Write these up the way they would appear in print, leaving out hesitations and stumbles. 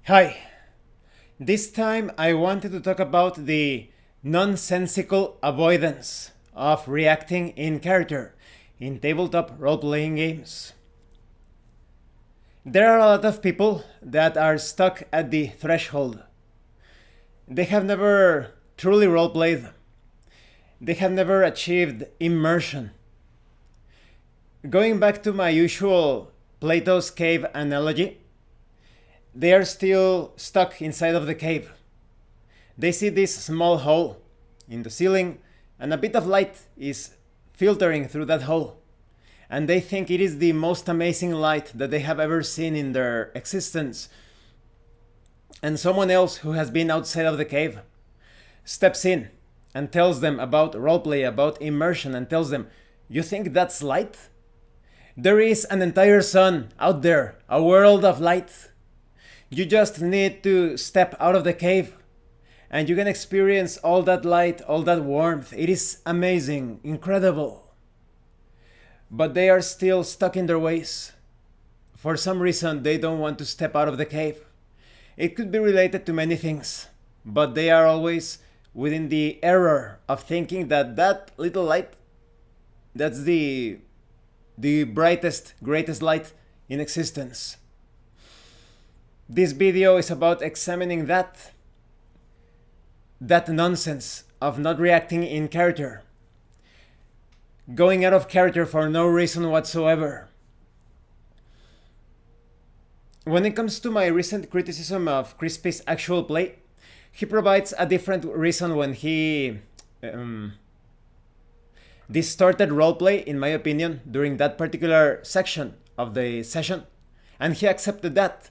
Hi, this time I wanted to talk about the nonsensical avoidance of reacting in character in tabletop role-playing games. There are a lot of people that are stuck at the threshold. They have never truly role-played. They have never achieved immersion. Going back to my usual Plato's cave analogy, they are still stuck inside of the cave. They see this small hole in the ceiling, and a bit of light is filtering through that hole. And they think it is the most amazing light that they have ever seen in their existence. And someone else who has been outside of the cave steps in and tells them about roleplay, about immersion, and tells them, "You think that's light? There is an entire sun out there, a world of light. You just need to step out of the cave and you can experience all that light, all that warmth. It is amazing, incredible." But they are still stuck in their ways. For some reason, they don't want to step out of the cave. It could be related to many things, but they are always within the error of thinking that that little light, that's the brightest, greatest light in existence. This video is about examining that nonsense of not reacting in character. Going out of character for no reason whatsoever. When it comes to my recent criticism of Crispy's actual play, he provides a different reason when he distorted roleplay, in my opinion, during that particular section of the session, and he accepted that.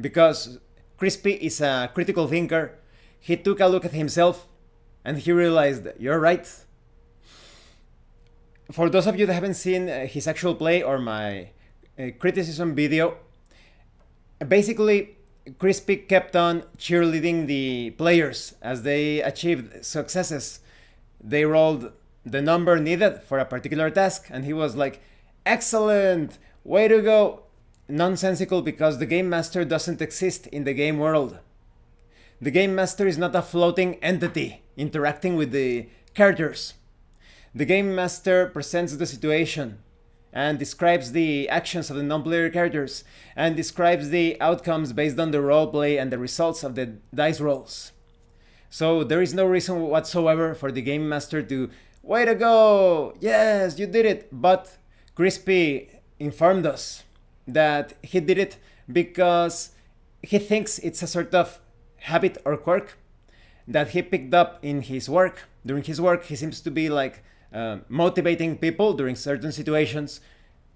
Because Crispy is a critical thinker, he took a look at himself and he realized, you're right. For those of you that haven't seen his actual play or my criticism video, basically Crispy kept on cheerleading the players as they achieved successes. They rolled the number needed for a particular task and he was like, "Excellent, way to go." Nonsensical because the game master doesn't exist in the game world. The game master is not a floating entity interacting with the characters. The game master presents the situation and describes the actions of the non-player characters and describes the outcomes based on the roleplay and the results of the dice rolls. So there is no reason whatsoever for the game master to, "Way to go, yes, you did it." But Crispy informed us that he did it because he thinks it's a sort of habit or quirk that he picked up in his work. During his work, he seems to be like motivating people during certain situations.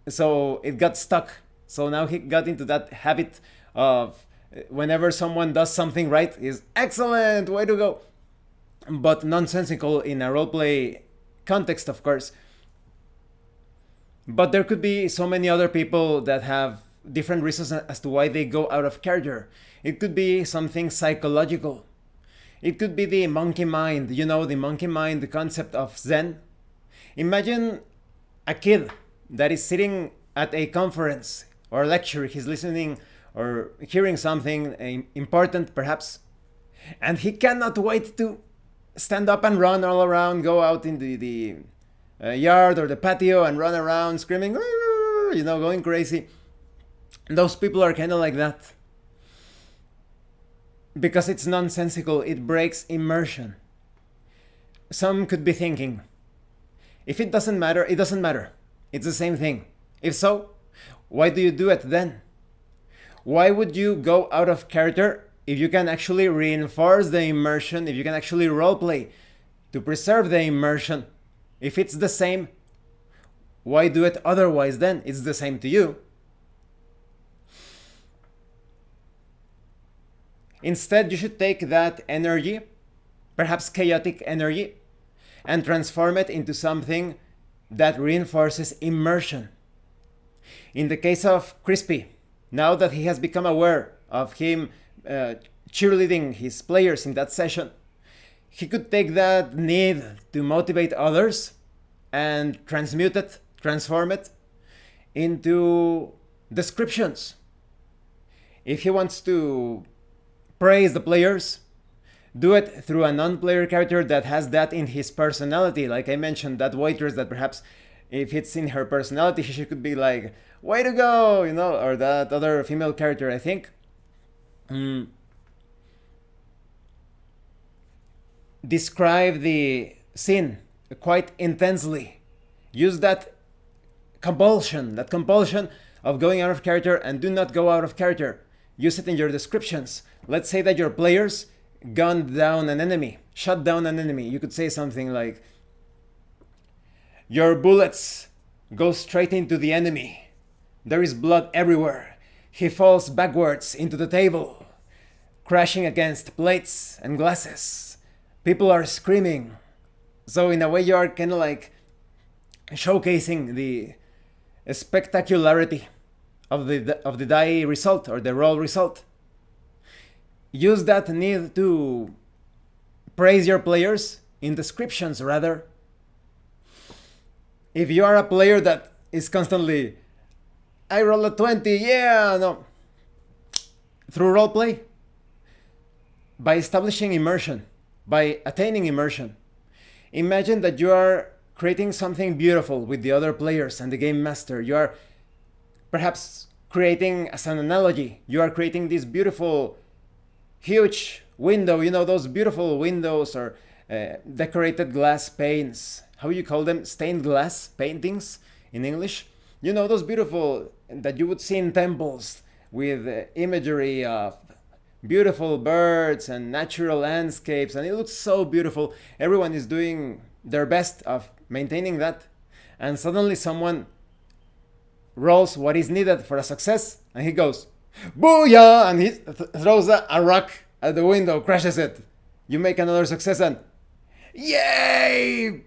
So it got stuck. So now he got into that habit of whenever someone does something right, is "Excellent, way to go." But nonsensical in a roleplay context, of course. But there could be so many other people that have different reasons as to why they go out of character. It could be something psychological. It could be the monkey mind, the monkey mind, the concept of Zen. Imagine a kid that is sitting at a conference or lecture, he's listening or hearing something important perhaps, and he cannot wait to stand up and run all around, go out in the yard or the patio and run around screaming, going crazy. Those people are kind of like that. Because it's nonsensical, it breaks immersion. Some could be thinking, if it doesn't matter, it doesn't matter. It's the same thing. If so, why do you do it then? Why would you go out of character if you can actually reinforce the immersion, if you can actually roleplay to preserve the immersion? If it's the same, why do it otherwise then? It's the same to you. Instead, you should take that energy, perhaps chaotic energy, and transform it into something that reinforces immersion. In the case of Crispy, now that he has become aware of him cheerleading his players in that session, he could take that need to motivate others and transform it into descriptions. If he wants to praise the players. Do it through a non-player character that has that in his personality. Like I mentioned, that waitress that perhaps if it's in her personality, she could be like, way to go, you know, or that other female character, I think. Describe the scene quite intensely. Use that compulsion of going out of character, and do not go out of character. Use it in your descriptions. Let's say that your players gunned down an enemy, shot down an enemy. You could say something like, your bullets go straight into the enemy. There is blood everywhere. He falls backwards into the table, crashing against plates and glasses. People are screaming. So in a way you are kind of like showcasing the spectacularity of the die result or the roll result. Use that need to praise your players in descriptions rather. If you are a player that is constantly, I roll a 20, yeah, no. Through roleplay, by establishing immersion, by attaining immersion, imagine that you are creating something beautiful with the other players and the game master. You are perhaps creating, as an analogy, you are creating this beautiful, huge window, you know, those beautiful windows or decorated glass panes. How you call them? Stained glass paintings in English. You know, those beautiful that you would see in temples with imagery of beautiful birds and natural landscapes, and it looks so beautiful. Everyone is doing their best of maintaining that, and suddenly someone rolls what is needed for a success, and he goes, booyah! And he throws a rock at the window, crashes it. You make another success and yay!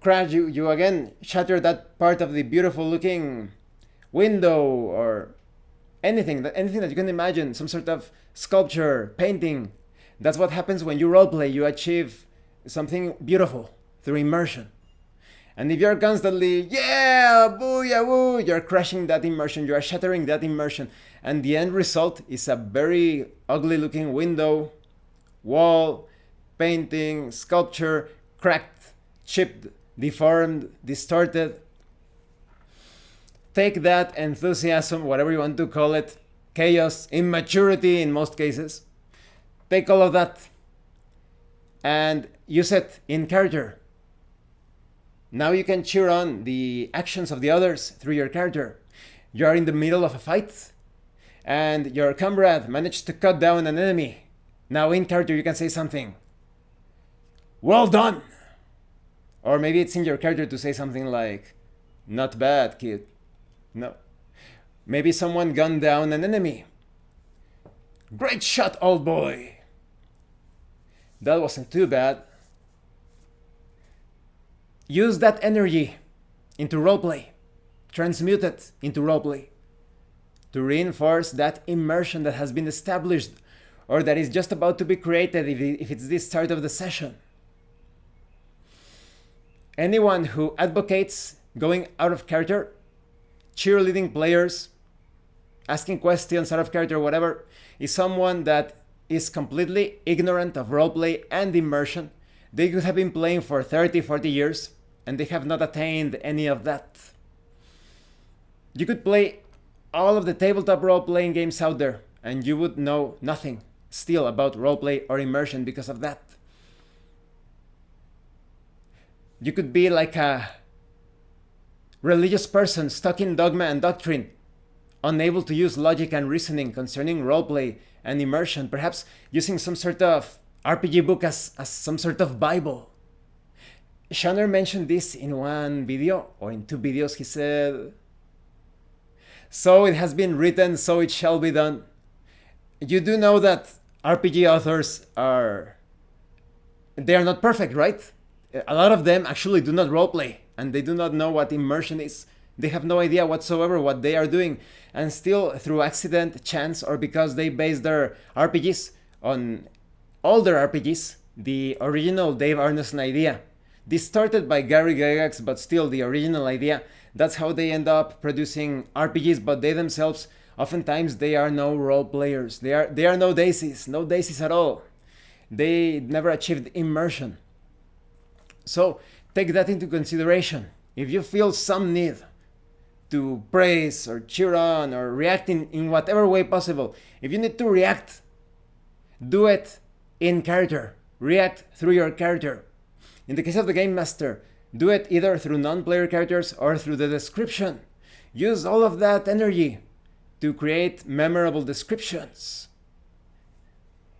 Crash, you again shatter that part of the beautiful looking window or anything that you can imagine, some sort of sculpture, painting. That's what happens when you roleplay. You achieve something beautiful through immersion. And if you're constantly, yeah, booyah, woo, you're crashing that immersion, you are shattering that immersion. And the end result is a very ugly looking window, wall, painting, sculpture, cracked, chipped, deformed, distorted. Take that enthusiasm, whatever you want to call it, chaos, immaturity in most cases. Take all of that and use it in character. Now you can cheer on the actions of the others through your character. You are in the middle of a fight and your comrade managed to cut down an enemy. Now in character you can say something. Well done! Or maybe it's in your character to say something like, not bad, kid. No. Maybe someone gunned down an enemy. Great shot, old boy. That wasn't too bad. Use that energy into roleplay. Transmute it into roleplay to reinforce that immersion that has been established or that is just about to be created if it's the start of the session. Anyone who advocates going out of character, cheerleading players, asking questions out of character, whatever, is someone that is completely ignorant of roleplay and immersion. They could have been playing for 30, 40 years, and they have not attained any of that. You could play all of the tabletop role-playing games out there, and you would know nothing still about roleplay or immersion because of that. You could be like a religious person stuck in dogma and doctrine, unable to use logic and reasoning concerning roleplay and immersion, perhaps using some sort of RPG book as some sort of Bible. Shanner mentioned this in one video, or in two videos. He said, so it has been written, so it shall be done. You do know that RPG authors they are not perfect, right? A lot of them actually do not roleplay, and they do not know what immersion is. They have no idea whatsoever what they are doing, and still through accident, chance, or because they base their RPGs on older RPGs, the original Dave Arneson idea, distorted by Gary Gygax, but still the original idea. That's how they end up producing RPGs, but they themselves Oftentimes they are no role players. They are no daisies at all. They never achieved immersion. So take that into consideration. If you feel some need to praise or cheer on or react in whatever way possible, if you need to react, do it in character. React through your character. In the case of the Game Master, do it either through non-player characters or through the description. Use all of that energy to create memorable descriptions.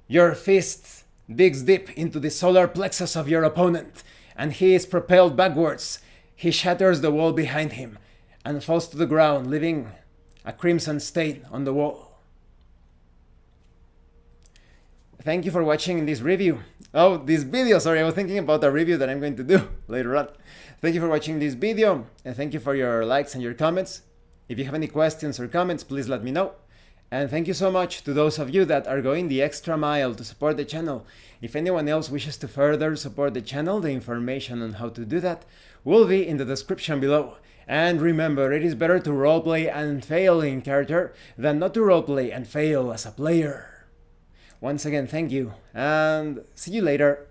Your fist digs deep into the solar plexus of your opponent, and he is propelled backwards. He shatters the wall behind him and falls to the ground, leaving a crimson stain on the wall. Thank you for watching this review. Oh, this video, sorry, I was thinking about a review that I'm going to do later on. Thank you for watching this video, and thank you for your likes and your comments. If you have any questions or comments, please let me know. And thank you so much to those of you that are going the extra mile to support the channel. If anyone else wishes to further support the channel, the information on how to do that will be in the description below. And remember, it is better to roleplay and fail in character than not to roleplay and fail as a player. Once again, thank you, and see you later.